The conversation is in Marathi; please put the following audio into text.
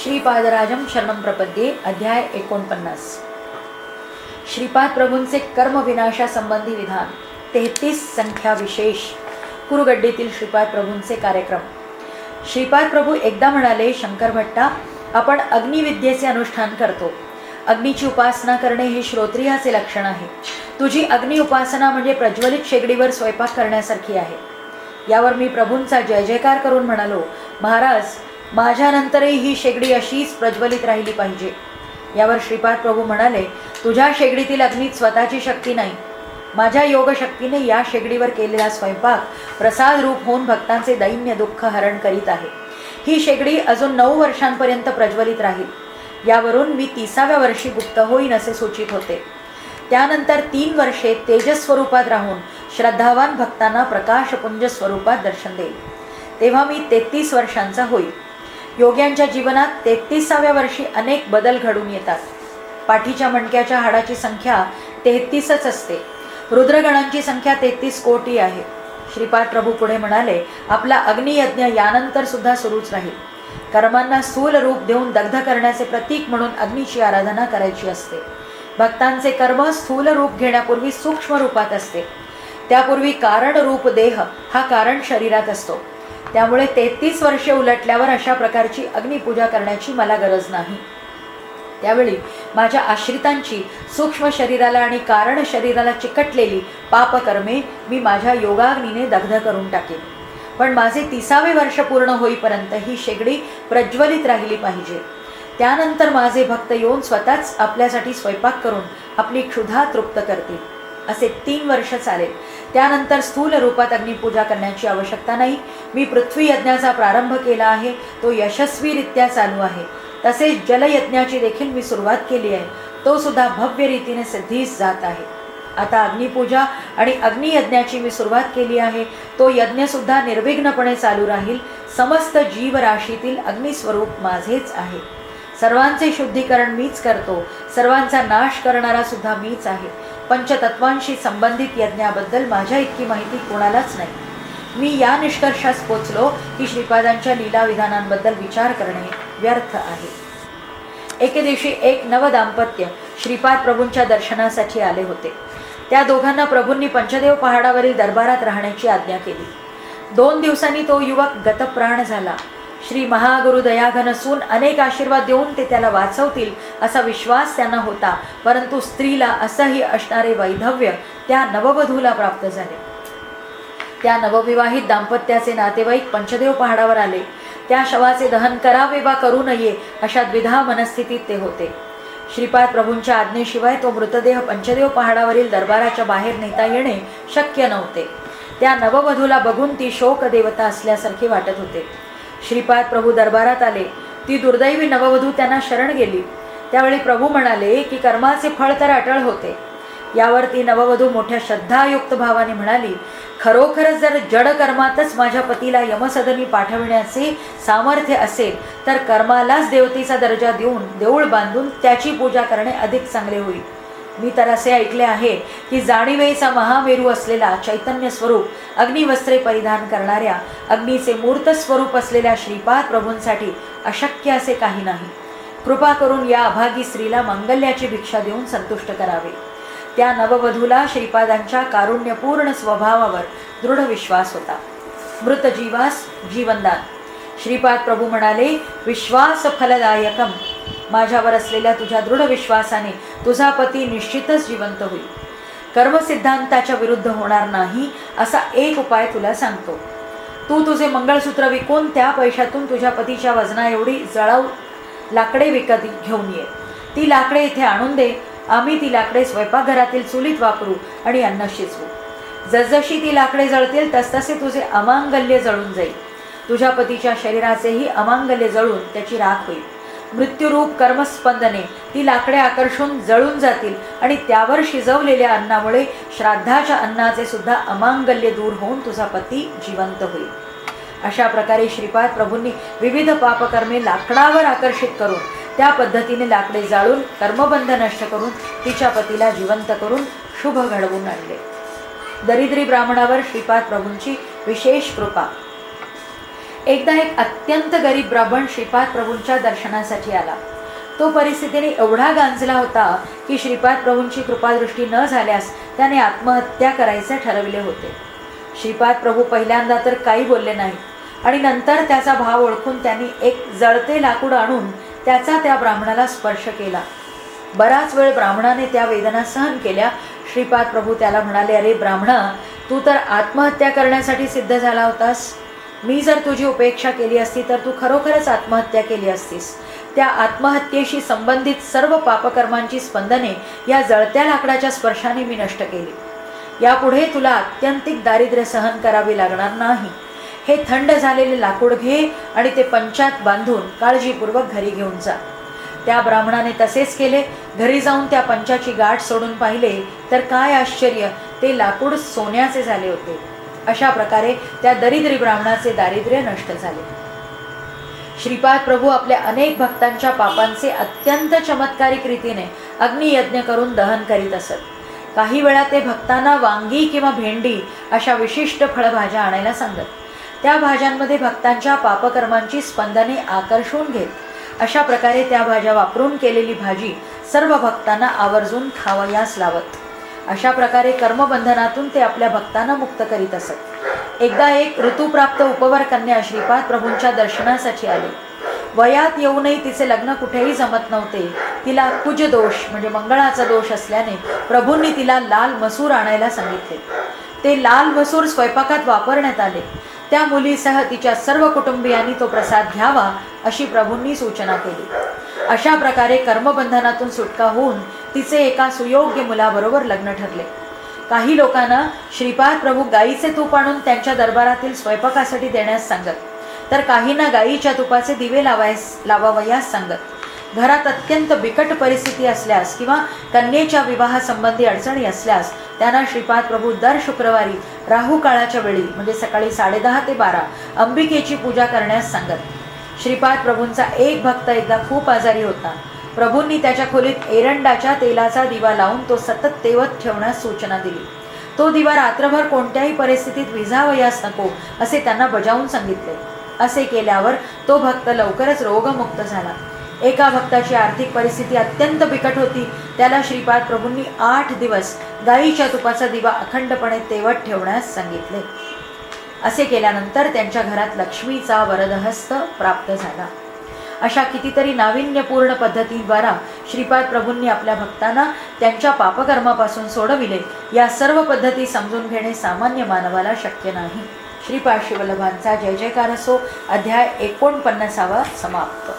श्रीपादराजम शरणम प्रपद्ये. अध्याय 49. श्रीपाद प्रभूंचे कर्म विनाशासंबंधी विधान 33 संख्या विशेष. कुरुगड्डीतील श्रीपाद प्रभूंचे कार्यक्रम. श्रीपाद प्रभू एकदा म्हणाले, शंकर भट्टा, आपण अग्निविद्येचे अनुष्ठान करतो. अग्नीची उपासना करणे हे श्रोत्रियाचे लक्षण आहे. तुझी अग्नि उपासना म्हणजे प्रज्वलित शेगडीवर स्वयंपाक करण्यासारखी आहे. यावर मी प्रभूंचा जय जयकार करून म्हणालो, महाराज, माझ्यानंतरही ही शेगडी अशीच प्रज्वलित राहिली पाहिजे. यावर श्रीपाद प्रभू म्हणाले, तुझ्या शेगडीतील अग्नीत स्वतःची शक्ती नाही. माझ्या योगशक्तीने या शेगडीवर केलेला स्वयंपाक प्रसाद रूप होऊन भक्तांचे दैन्य दुःख हरण करीत आहे. ही शेगडी अजून 9 वर्षांपर्यंत प्रज्वलित राहील. यावरून मी 30व्या वर्षी गुप्त होईन असे सूचित होते. त्यानंतर 3 वर्षे तेजस स्वरूपात राहून श्रद्धावान भक्तांना प्रकाशपुंज स्वरूपात दर्शन देईल. तेव्हा मी 33 वर्षांचा होईल. योग्यांच्या जीवनात 33व्या वर्षी अनेक बदल घडून येतात. पाठीच्या मणक्याच्या हाडाची संख्या 33च असते. रुद्रगणांची संख्या 33 कोटी आहे. श्रीपाद प्रभू पुढे म्हणाले, आपला अग्नियज्ञ यानंतर सुद्धा सुरूच राहील. कर्मांना स्थूल रूप देऊन दग्ध करण्याचे प्रतीक म्हणून अग्नीची आराधना करायची असते. भक्तांचे कर्म स्थूल रूप घेण्यापूर्वी सूक्ष्म रूपात असते. त्यापूर्वी कारण रूप देह हा कारण शरीरात असतो. त्यामुळे 33 वर्षे उलटल्यावर अशा प्रकारची अग्निपूजा करण्याची मला गरज नाही. त्यावेळी माझ्या आश्रितांची सूक्ष्म शरीराला आणि कारण शरीराला चिकटलेली पापकर्मे मी माझ्या योगाग्नीने दग्ध करून टाकेन. पण माझे 30वे वर्ष पूर्ण होईपर्यंत ही शेगडी प्रज्वलित राहिली पाहिजे. त्यानंतर माझे भक्त येऊन स्वतःच आपल्यासाठी स्वयंपाक करून आपली क्षुधा तृप्त करतील. असे 3 वर्ष चालेल. त्यानंतर स्थूल रूपात अग्निपूजा करण्याची आवश्यकता नाही. मी पृथ्वी यज्ञाचा प्रारंभ केला आहे. तो यशस्वीरित्या चालू आहे. तसेच जलयज्ञाची देखील मी सुरुवात केली आहे. तो सुद्धा भव्य रीतीने सिद्धीस जात आहे. आता अग्निपूजा आणि अग्नियज्ञाची मी सुरुवात केली आहे. तो यज्ञसुद्धा निर्विघ्नपणे चालू राहील. समस्त जीवराशीतील अग्निस्वरूप माझेच आहे. सर्वांचे शुद्धीकरण मीच करतो. सर्वांचा नाश करणारा सुद्धा मीच आहे. पंचतत्वांशी संबंधित यज्ञाबद्दल माझ्या इतकी माहिती कोणालाच नाही. मी या निष्कर्षास पोचलो की श्रीपादांच्या लीला विधानांबद्दल विचार करणे व्यर्थ आहे. एके दिवशी एक नवदाम्पत्य श्रीपाद प्रभूंच्या दर्शनासाठी आले होते. त्या दोघांना प्रभूंनी पंचदेव पहाडावरील दरबारात राहण्याची आज्ञा केली. 2 दिवसांनी तो युवक गतप्राण झाला. श्री महागुरु दयाघन असून अनेक आशीर्वाद देऊन ते त्याला वाचवतील असा विश्वास त्यांना होता. परंतु स्त्रीला असह्य असणारे वैधव्य त्या नववधूला प्राप्त झाले. त्या नवविवाहित दाम्पत्याचे नातेवाईक पंचदेव पहाडावर आले. त्या शवाचे दहन करावे वा करू नये अशा द्विधा मनस्थितीत ते होते. श्रीपाद प्रभूंच्या आज्ञेशिवाय तो मृतदेह पंचदेव पहाडावरील दरबाराच्या बाहेर नेता येणे शक्य नव्हते. त्या नववधूला बघून ती शोक देवता असल्यासारखे वाटत होते. श्रीपाद प्रभू दरबारात आले. ती दुर्दैवी नववधू त्यांना शरण गेली. त्यावेळी प्रभू म्हणाले की कर्माचे फळ तर अटळ होते. यावर ती नववधू मोठ्या श्रद्धायुक्त भावाने म्हणाली, खरोखरच जर जड कर्मातच माझ्या पतीला यमसदनी पाठविण्याचे सामर्थ्य असेल तर कर्मालाच देवतेचा दर्जा देऊन देऊळ बांधून त्याची पूजा करणे अधिक चांगले होईल. मी तर असे ऐकले आहे की जाणीवेचा महामेरू असलेला चैतन्य स्वरूप अग्निवस्त्रे परिधान करणाऱ्या अग्नीचे मूर्त स्वरूप असलेल्या श्रीपाद प्रभूंसाठी अशक्य असे काही नाही. कृपा करून या अभागी स्त्रीला मंगल्याची भिक्षा देऊन संतुष्ट करावे. त्या नववधूला श्रीपादांच्या कारुण्यपूर्ण स्वभावावर दृढ विश्वास होता. मृत जीवास जीवनदान. श्रीपाद प्रभू म्हणाले, विश्वास फलदायकम. माझ्यावर असलेल्या तुझ्या दृढ विश्वासाने तुझा पती निश्चितच जिवंत होईल. कर्मसिद्धांताच्या विरुद्ध होणार नाही असा एक उपाय तुला सांगतो. तू तुझे मंगळसूत्र विकून त्या पैशातून तुझ्या पतीच्या वजना एवढी जळाऊ लाकडे विकत घेऊन ये. ती लाकडे इथे आणून दे. आम्ही ती लाकडे स्वयंपाकघरातील चुलीत वापरू आणि अन्न शिजवू. जसजशी ती लाकडे जळतील तसतसे तुझे अमांगल्य जळून जाईल. तुझ्या पतीच्या शरीराचेही अमांगल्य जळून त्याची राख होईल. मृत्यूरूप कर्मस्पंदने ती लाकडे आकर्षून जळून जातील आणि त्यावर शिजवलेल्या अन्नामुळे श्राद्धाच्या अन्नाचे सुद्धा अमांगल्य दूर होऊन तुझा पती जिवंत होईल. अशा प्रकारे श्रीपाद प्रभूंनी विविध पापकर्मे लाकडावर आकर्षित करून त्या पद्धतीने लाकडे जाळून कर्मबंध नष्ट करून तिच्या पतीला जिवंत करून शुभ घडवून आणले. दरिद्री ब्राह्मणावर श्रीपाद प्रभूंची विशेष कृपा. एकदा एक अत्यंत गरीब ब्राह्मण श्रीपाद प्रभूंच्या दर्शनासाठी आला. तो परिस्थितीने एवढा गांजला होता की श्रीपाद प्रभूंची कृपादृष्टी न झाल्यास त्याने आत्महत्या करायचे ठरविले होते. श्रीपाद प्रभू पहिल्यांदा तर काही बोलले नाही आणि नंतर त्याचा भाव ओळखून त्यांनी एक जळते लाकूड आणून त्याचा त्या ब्राह्मणाला स्पर्श केला. बराच वेळ ब्राह्मणाने त्या वेदना सहन केल्या. श्रीपाद प्रभू त्याला म्हणाले, अरे ब्राह्मणा, तू तर आत्महत्या करण्यासाठी सिद्ध झाला होतास. मी जर तुझी उपेक्षा केली असती तर तू खरोखरच आत्महत्या केली असतीस. त्या आत्महत्येशी संबंधित सर्व पापकर्मांची स्पंदने या जळत्या लाकडाच्या स्पर्शाने मी नष्ट केली. यापुढे तुला आत्यंतिक दारिद्र्य सहन करावे लागणार नाही. हे थंड झालेले लाकूड घे आणि ते पंचात बांधून काळजीपूर्वक घरी घेऊन जा. त्या ब्राह्मणाने तसेच केले. घरी जाऊन त्या पंचाची गाठ सोडून पाहिले तर काय आश्चर्य, ते लाकूड सोन्याचे झाले होते. अशा प्रकारे त्या दरिद्री ब्राह्मणाचे दारिद्र्य नष्ट झाले. श्रीपाद प्रभू आपल्या अनेक भक्तांच्या पापांचे अत्यंत चमत्कारिक रीतीने अग्नियज्ञ करून दहन करीत असत. काही वेळा ते भक्तांना वांगी किंवा भेंडी अशा विशिष्ट फळभाज्या आणायला सांगत. त्या भाज्यांमध्ये भक्तांच्या पापकर्मांची स्पंदने आकर्षून घेत. अशा प्रकारे त्या भाज्या वापरून केलेली भाजी सर्व भक्तांना आवर्जून खावयास लावत. अशा प्रकारे कर्मबंधनातून ते आपल्या भक्तांना मुक्त करीत असत. एकदा एक ऋतुप्राप्त उपवर कन्या श्रीपाद प्रभूंच्या दर्शनासाठी आली. वयात येऊनही तिचे लग्न कुठेही जमत नव्हते. तिला कुज दोष म्हणजे मंगळाचा दोष असल्याने प्रभूंनी तिला लाल मसूर आणायला सांगितले. ते लाल मसूर स्वयंपाकात वापरण्यात आले. त्या मुलीसह तिच्या सर्व कुटुंबियांनी तो प्रसाद घ्यावा अशी प्रभूंनी सूचना केली. अशा प्रकारे कर्मबंधनातून सुटका होऊन तिचे एका सुयोग्य मुलाबरोबर लग्न ठरले. काही लोकांना श्रीपाद प्रभू गाईचे तूप आणून त्यांच्या दरबारातील स्वयंपाकासाठी देण्यास सांगत, तर काहींना गाईच्या तुपाचे दिवे लावावयास सांगत. घरात अत्यंत बिकट परिस्थिती असल्यास किंवा कन्येच्या विवाहासंबंधी अडचणी असल्यास त्यांना श्रीपाद प्रभू दर शुक्रवारी राहू काळाच्या वेळी म्हणजे सकाळी 10:30 ते 12 अंबिकेची पूजा करण्यास सांगत. श्रीपाद प्रभूंचा एक भक्त एकदा खूप आजारी होता. प्रभूंनी त्याच्या खोलीत एरंडाच्या तेलाचा दिवा लावून तो सतत तेवत ठेवण्यास सूचना दिली. तो दिवा रात्रभर कोणत्याही परिस्थितीत विझावयास नको असे त्यांना बजावून सांगितले. असे केल्यावर तो भक्त लवकरच रोगमुक्त झाला. एका भक्ताची आर्थिक परिस्थिती अत्यंत बिकट होती. त्याला श्रीपाद प्रभूंनी 8 दिवस गाईच्या तुपाचा दिवा अखंडपणे तेवत ठेवण्यास सांगितले. असे केल्यानंतर त्यांच्या घरात लक्ष्मीचा वरदहस्त प्राप्त झाला. अशा कितीतरी नाविन्यपूर्ण पद्धतीद्वारा श्रीपाद प्रभूंनी आपल्या भक्तांना त्यांच्या पापकर्मापासून सोडविले. या सर्व पद्धती समजून घेणे सामान्य मानवाला शक्य नाही. श्रीपाद श्रीवल्लभांचा जय जयकार असो. अध्याय 49 समाप्त.